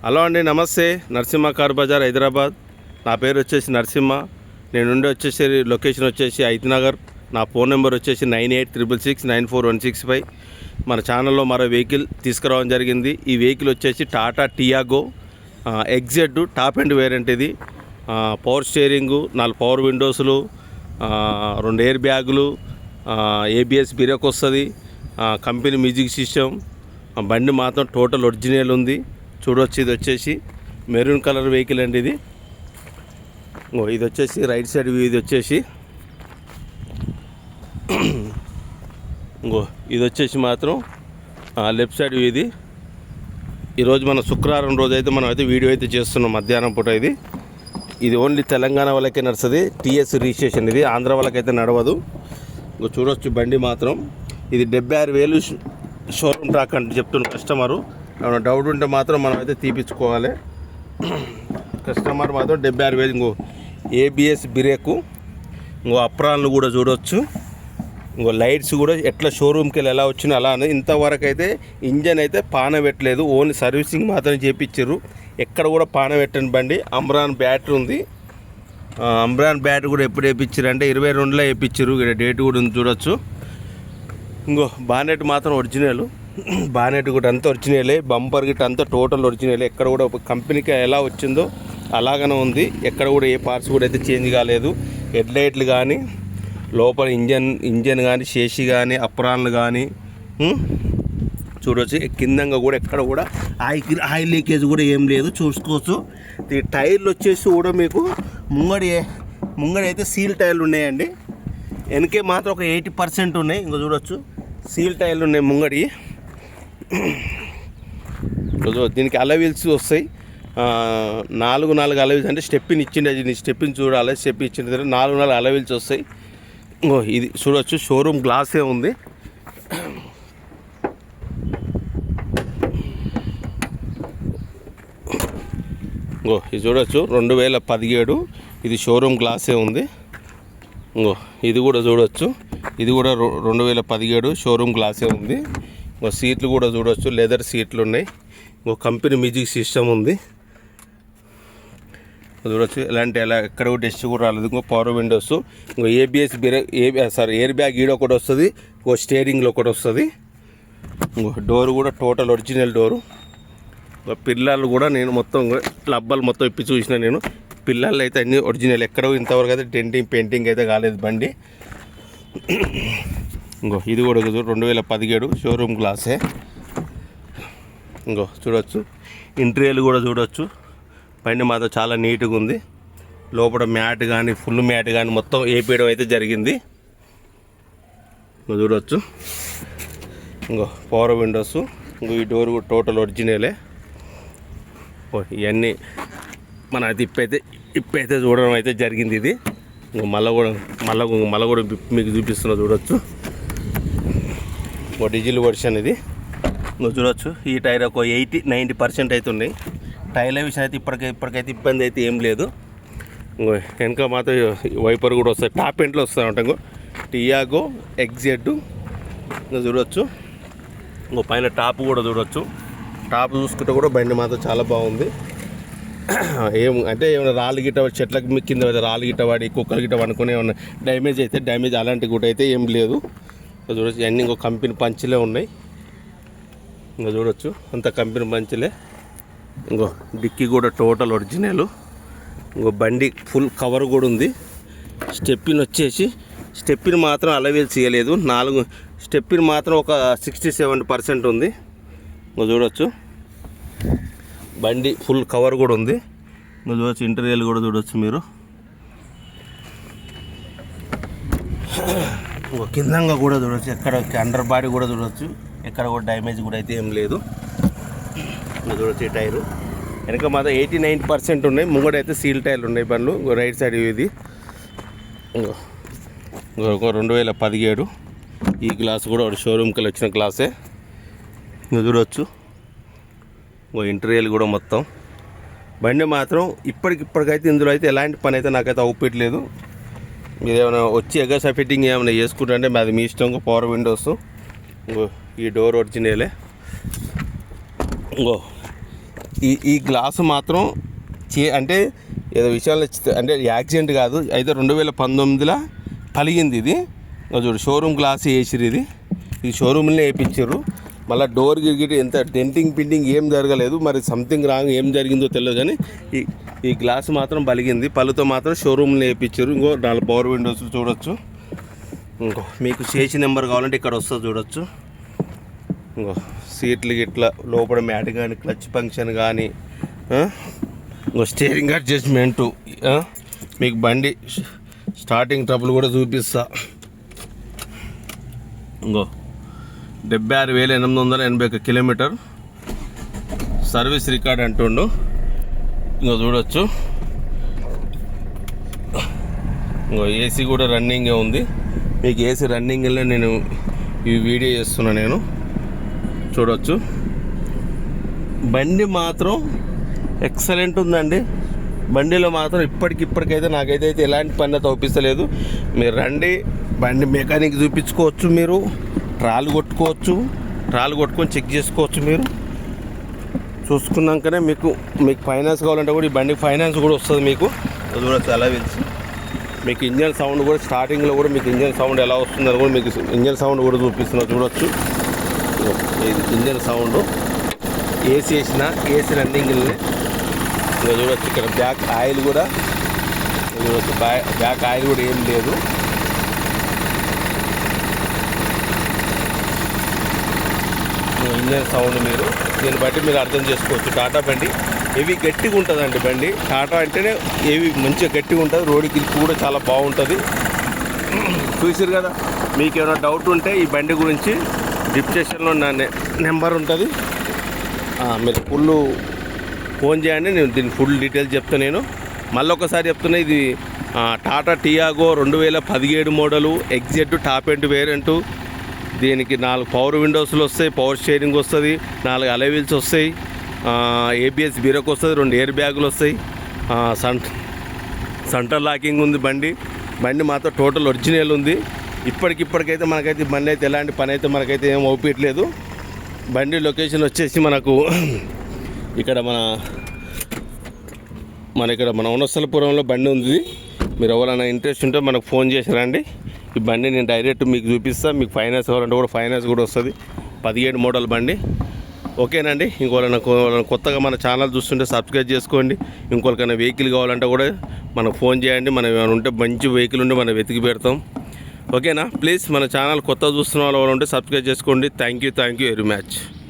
Hello అండి, నమస్తే. Narasimha car Bazar Hyderabad. నా పేరు వచ్చేసి నరసింహ. నేను ఉండే వచ్చేసి లొకేషన్ వచ్చేసి ఐతనగర్. నా ఫోన్ నెంబర్ వచ్చేసి 9866694165. మన ఛానల్లో మరో వెహికల్ తీసుకురావడం జరిగింది. ఈ వెహికల్ వచ్చేసి Tata Tiago XZ top and variant. ఇది పవర్ స్టీరింగు, 4 పవర్ విండోస్లు, 2 ఎయిర్ బ్యాగులు, ABS బ్రేక్ వస్తుంది, కంపెనీ మ్యూజిక్ సిస్టమ్. బండి మాత్రం టోటల్ ఒరిజినల్ ఉంది. చూడవచ్చు, ఇది వచ్చేసి మెరూన్ కలర్ వెహికల్ అండి. ఇది ఇది వచ్చేసి రైట్ సైడ్ వ్యూ. ఇది వచ్చేసి ఇది వచ్చేసి మాత్రం లెఫ్ట్ సైడ్ వ్యూ. ఈరోజు మన శుక్రవారం రోజు అయితే మనం అయితే వీడియో అయితే చేస్తున్నాం మధ్యాహ్నం పూట. ఇది ఓన్లీ తెలంగాణ వాళ్ళకే నడుస్తుంది. TS registration. ఇది ఆంధ్ర వాళ్ళకైతే నడవదు. చూడవచ్చు బండి మాత్రం. ఇది 76,000 షోరూమ్ ట్రాక్ అంటే చెప్తున్న కస్టమరు. ఏమైనా డౌట్ ఉంటే మాత్రం మనం అయితే తీపించుకోవాలి. కస్టమర్ మాత్రం 76,000. ABS బ్రేకు, అప్రాన్లు కూడా చూడవచ్చు. లైట్స్ కూడా ఎట్లా షోరూమ్కి వెళ్ళి ఎలా వచ్చినా అలా అనేది. ఇంతవరకు అయితే ఇంజన్ అయితే పానబెట్టలేదు, ఓన్లీ సర్వీసింగ్ మాత్రం చేయించారు. ఎక్కడ కూడా పానబెట్టని బండి. అమ్రాన్ బ్యాటరీ ఉంది. అమ్రాన్ బ్యాటరీ కూడా ఎప్పుడు వేయించారు అంటే 22లో వేయించారు. ఇక్కడ డేట్ కూడా ఉంది, చూడొచ్చు. బానెట్ మాత్రం ఒరిజినల్. బానెట్ కూడా అంతా ఒరిజినలే. బంపర్ గిట్ అంతా టోటల్ ఒరిజినలే. ఎక్కడ కూడా కంపెనీకి ఎలా వచ్చిందో అలాగనే ఉంది. ఎక్కడ కూడా ఏ పార్ట్స్ కూడా అయితే చేంజ్ కాలేదు. హెడ్ లైట్లు కానీ, లోపల ఇంజన్ కానీ, శేషి కానీ, అప్రాన్లు కానీ చూడవచ్చు. కిందంగా కూడా ఎక్కడ కూడా ఆయిల్ లీకేజ్ కూడా ఏం లేదు, చూసుకోవచ్చు. ఈ టైర్లు వచ్చేసి కూడా మీకు ముంగడి అయితే సీల్ టైర్లు ఉన్నాయండి. వెనకే మాత్రం ఒక 80% ఉన్నాయి. చూడవచ్చు, సీల్ టైర్లు ఉన్నాయి ముంగడి. దీనికి అలవీల్స్ వస్తాయి. 4 అలవీల్స్ అంటే స్టెప్పిన్ ఇచ్చిండే. స్టెప్పిన్ చూడాలి. స్టెప్ ఇచ్చిన 4 అలవీల్స్ వస్తాయి. ఇది చూడవచ్చు, షోరూమ్ గ్లాసే ఉంది. ఇది చూడవచ్చు, 2017. ఇది షోరూమ్ గ్లాసే ఉంది. ఇది కూడా చూడవచ్చు, ఇది కూడా 2017 షోరూమ్ గ్లాసే ఉంది. సీట్లు కూడా చూడవచ్చు, లెదర్ సీట్లు ఉన్నాయి. కంపెనీ మ్యూజిక్ సిస్టమ్ ఉంది, చూడవచ్చు. ఎలా ఎక్కడ కూడా డస్ట్ కూడా రాలేదు. Power Windows, ABS break, air bag ఈడ ఒకటి వస్తుంది. స్టీరింగ్లో ఒకటి వస్తుంది. డోర్ కూడా టోటల్ ఒరిజినల్ డోరు. పిల్లలు కూడా నేను మొత్తం లబ్బాలు మొత్తం ఇప్పి చూసిన. నేను పిల్లలు అయితే అన్నీ ఒరిజినల్. ఎక్కడ ఇంతవరకు అయితే డెంటింగ్ పెయింటింగ్ అయితే కాలేదు బండి. ఇది కూడా 2017 షోరూమ్ గ్లాసే. చూడవచ్చు, ఇంటీరియర్ కూడా చూడవచ్చు. బండి మాత్రం చాలా నీట్గా ఉంది. లోపల మ్యాట్ కానీ, ఫుల్ మ్యాట్ కానీ మొత్తం వేపేయడం అయితే జరిగింది. చూడవచ్చు, పవర్ విండోస్. ఈ డోర్ కూడా టోటల్ ఒరిజినలే. ఇవన్నీ మన ఇప్పైతే చూడడం అయితే జరిగింది. ఇది మళ్ళీ కూడా మీకు చూపిస్తున్నా, చూడవచ్చు. డీజిల్ వర్షన్ ఇది. చూడవచ్చు, ఈ టైర్ ఒక 80-90% అయితే ఉన్నాయి. టైర్ల విషయం అయితే ఇప్పటికైతే ఇబ్బంది అయితే ఏం లేదు. వెనక మాత్రం వైపర్ కూడా వస్తాయి. టాప్ ఎండ్లో వస్తాయి ఉంటాం. టియాగో ఎగ్జెడ్ చూడవచ్చు. పైన టాప్ కూడా చూడవచ్చు. టాప్ చూసుకుంటే కూడా బండి మాత్రం చాలా బాగుంది. ఏమైనా రాళ్ళు గిట్ట చెట్లకు కింద రాళ్ళు గిట్ట వాడి, కుక్కలు గిట్ట అనుకుని ఏమన్నా డ్యామేజ్ అలాంటి కూడా అయితే ఏం లేదు. చూడవచ్చు, ఇవన్నీ కంపెనీ పంచులే ఉన్నాయి. చూడవచ్చు, అంత కంపెనీ పంచులే. డిక్కీ కూడా టోటల్ ఒరిజినల్. బండి ఫుల్ కవర్ కూడా ఉంది. స్టెప్పిన్ మాత్రం అలవీల్స్ చేయలేదు. 4 స్టెప్పిన్ మాత్రం ఒక 60-70% ఉంది. చూడవచ్చు, బండి ఫుల్ కవర్ కూడా ఉంది. చూడవచ్చు, ఇంటీరియర్ కూడా చూడవచ్చు మీరు. కిందంగా కూడా చూడవచ్చు, ఎక్కడ అండర్ బాడీ కూడా చూడవచ్చు. ఎక్కడ కూడా డ్యామేజ్ కూడా అయితే ఏం లేదు. చూడవచ్చు, ఈ టైరు వెనక మాత్రం 80-90% ఉన్నాయి. ముంగడైతే సీల్ టైర్లు ఉన్నాయి బండ్లు. రైట్ సైడ్ ఇది 2017. ఈ గ్లాస్ కూడా ఒక షోరూమ్కి వెళ్ళి వచ్చిన గ్లాసే. చూడవచ్చు, ఇంటీరియర్ కూడా మొత్తం. బండి మాత్రం ఇప్పటికైతే ఇందులో అయితే ఎలాంటి పని అయితే నాకైతే అవుపెట్టలేదు. మీరు ఏమైనా వచ్చి ఎగసా ఫిట్టింగ్ ఏమైనా చేసుకుంటే అది మీ ఇష్టం. పవర్ విండోస్, ఈ డోర్ ఒరిజినలే. ఈ గ్లాసు మాత్రం అంటే ఏదో విషయాలు అంటే యాక్సిడెంట్ కాదు, అయితే 2019లో పలిగింది ఇది. చూడు షోరూమ్ గ్లాస్ వేసిరు, ఇది షోరూమ్లోనే వేయించారు. మళ్ళీ డోర్ గిరిగిటి ఎంత డెంటింగ్ పింటింగ్ ఏం జరగలేదు, మరి సంథింగ్ రాంగ్ ఏం జరిగిందో తెలియదు. కానీ ఈ గ్లాస్ మాత్రం పలిగింది, పళ్ళుతో మాత్రం షోరూమ్లో వేయించారు. ఇంకో 4 పవర్ విండోస్ చూడొచ్చు. ఇంకో మీకు చేసి నెంబర్ కావాలంటే ఇక్కడ వస్తుంది చూడొచ్చు. ఇంకో సీట్లు గిట్లా లోపల మ్యాట్ కానీ క్లచ్ ఫంక్షన్ కానీ, ఇంకో స్టీరింగ్ అడ్జస్ట్మెంటు, మీకు బండి స్టార్టింగ్ ట్రబుల్ కూడా చూపిస్తా. ఇంకో 76,881 కిలోమీటర్ సర్వీస్ రికార్డ్ అంటుండు. ఇంకో చూడొచ్చు. ఇంకో ఏసీ కూడా రన్నింగే ఉంది. మీకు ఏసీ రన్నింగ్లో నేను ఈ వీడియో చేస్తున్నా, నేను చూడొచ్చు. బండి మాత్రం ఎక్సలెంట్ ఉందండి. బండిలో మాత్రం ఇప్పటికైతే నాకైతే ఎలాంటి పని తోపిస్తలేదు. మీరు రండి, బండి మెకానిక్ చూపించుకోవచ్చు, మీరు ట్రాలు కొట్టుకొని చెక్ చేసుకోవచ్చు. మీరు చూసుకున్నాకనే మీకు ఫైనాన్స్ కావాలంటే కూడా ఈ బండికి ఫైనాన్స్ కూడా వస్తుంది. మీకు చూడొచ్చు ఎలా తెలుసు. మీకు ఇంజన్ సౌండ్ కూడా స్టార్టింగ్లో కూడా మీకు ఇంజన్ సౌండ్ ఎలా వస్తుందని కూడా మీకు ఇంజన్ సౌండ్ కూడా చూపిస్తున్నా చూడొచ్చు. ఇది ఇంజన్ సౌండ్. ఏసీ వేసిన ఏసీ రన్నింగ్ని ఇంకా చూడొచ్చు. ఇక్కడ బ్యాక్ ఆయిల్ కూడా చూడొచ్చు, బ్యాక్ ఆయిల్ కూడా ఏం లేదు. ఇంజన్ సౌండ్ మీరు దీన్ని బట్టి మీరు అర్థం చేసుకోవచ్చు. టాటా బండి హెవీ గట్టిగా ఉంటుందండి. బండి టాటా అంటేనే హెవీ మంచిగా గట్టిగా ఉంటుంది. రోడ్డు కిల్క్ కూడా చాలా బాగుంటుంది. చూసారు కదా. మీకు ఏమైనా డౌట్ ఉంటే ఈ బండి గురించి డిస్క్రిప్షన్లో నా నెంబర్ ఉంటుంది, మీరు ఫోన్ చేయండి. నేను దీని ఫుల్ డీటెయిల్స్ చెప్తాను. నేను మళ్ళీ ఒకసారి చెప్తున్నా, ఇది Tata Tiago 2017 model, exert top end variant. దీనికి 4 పవర్ విండోస్లు వస్తాయి, పవర్ స్టీరింగ్ వస్తుంది, 4 అలై వీల్స్ వస్తాయి, ఏబిఎస్ బ్రేక్ వస్తుంది, 2 ఎయిర్ బ్యాగులు వస్తాయి, సెంటర్ లాకింగ్ ఉంది. బండి మాత్రం టోటల్ ఒరిజినల్ ఉంది. ఇప్పటికైతే మనకైతే బండి అయితే ఎలాంటి పని అయితే మనకైతే ఏం అవుపించలేదు. బండి లొకేషన్ వచ్చేసి మనకు ఇక్కడ మన వనస్థలపురంలో బండి ఉంది. మీరు ఎవరైనా ఇంట్రెస్ట్ ఉంటే మనకు ఫోన్ చేసి రండి. ఈ బండి నేను డైరెక్ట్ మీకు చూపిస్తాను. మీకు ఫైనాన్స్ కావాలంటే కూడా ఫైనాన్స్ కూడా వస్తుంది. 17 మోడల్ బండి. ఓకేనండి. ఇంకోళ్ళ కొత్తగా మన ఛానల్ చూస్తుంటే సబ్స్క్రైబ్ చేసుకోండి. ఇంకోళ్ళకైనా వెహికల్ కావాలంటే కూడా మనకు ఫోన్ చేయండి. మనం ఏమైనా ఉంటే మంచి వెహికల్ ఉంటే మనం వెతికి పెడతాం. ఓకేనా. ప్లీజ్ మన ఛానల్ కొత్తగా చూస్తున్న వాళ్ళు ఉంటే సబ్స్క్రైబ్ చేసుకోండి. Thank you very much.